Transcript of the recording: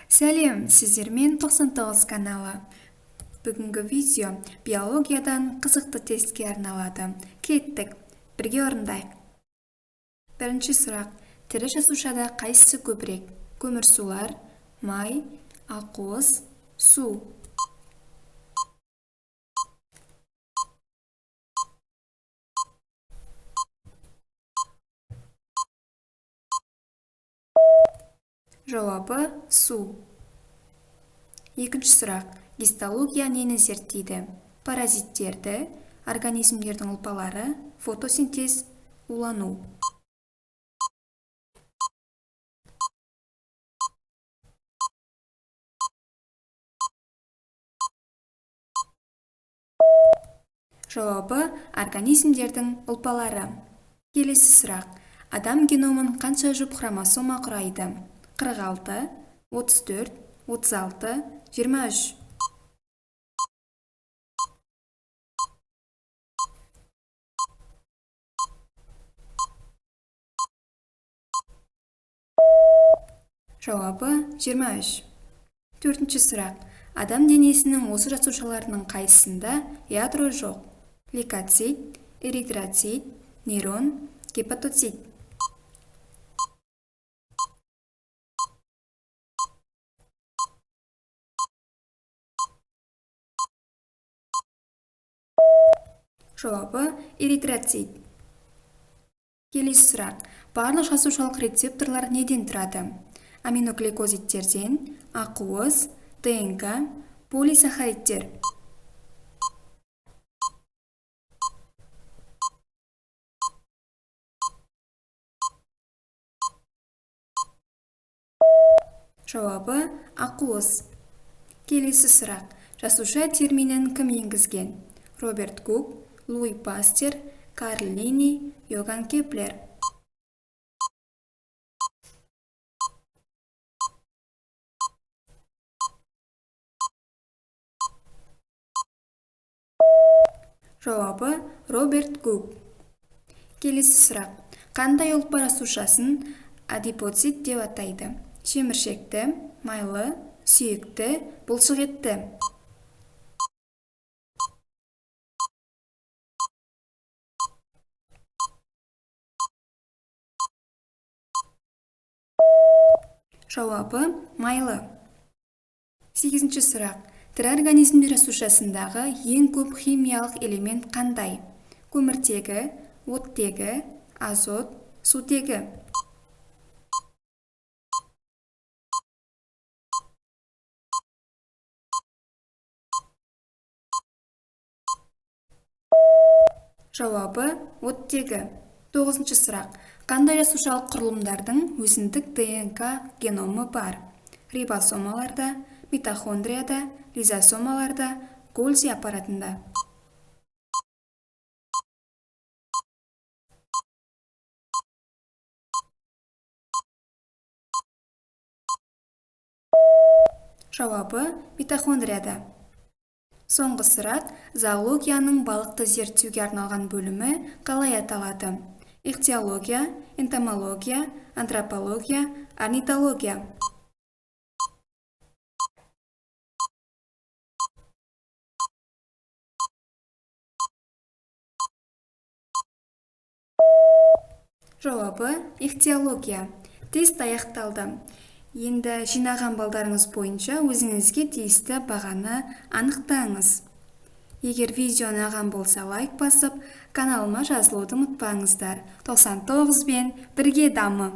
Сәлем, сіздермен 99 каналы. Бүгінгі видео биологиядан қызықты тестке арналады. Кеттік, бірге орындайық. Бірінші сұрақ. Тірі жасушада қайсысы көбірек? Көмірсулар, май, ақуыз, су. Жауабы су. Екінші сұрақ. Гистология нені зерттейді? Паразиттерді, организмдердің ұлпалары, фотосинтез, улану. Жауабы организмдердің ұлпалары. Келесі сұрақ. Адам геномын қанша жұп хромосома құрайды? 46, 34, 36, 23. Жауабы 23. Төртінші сұрақ. Адам денесінің осы жасушаларының қайсысында ядро жоқ? Лейкоцит, эритроцит, нейрон, гепатоцит. Жауабы эритроцит. Келесі сұрақ. Барлық жасушалық рецепторлар неден тұрады? Аминогликозидтерден, ақуыз, ДНК, полисахаридтер. Жауабы ақуыз. Келесі сұрақ. Жасуша терминін кім енгізген? Роберт Гук, Луи Пастер, Карл Линней, Йоган Кеплер. Жауабы Роберт Гук. Келесі сұрақ. Қандай ұлпа жасушасын адипоцит деп атайды? Шеміршекті, майлы, сүйекті, бұлшықетті. Жауабы майлы. 8-ші сұрақ. Тірі организмдер жасушасындағы ең көп химиялық элемент қандай? Көміртегі, оттегі, азот, сутегі. Жауабы оттегі. 9-ші сұрақ. Қандай жасушалық құрылымдардың өзіндік ДНК геномы бар? Рибосомаларда, митохондрияда, лизосомаларда, Голги аппаратында. Жауабы митохондрияда. Соңғы сұрақ. Зоологияның балықты зерттеуге арналған бөлімі қалай аталады? Ихтиология, энтомология, антропология, орнитология. Жауабы ихтиология. Тест аяқталды. Енді жинаған балдарыңыз бойынша өзіңізге тиісті бағаны анықтаңыз. Егер видео ұнаған болса лайк басып, каналыма жазылуды ұмытпаңыздар. 99 бен бірге дамы!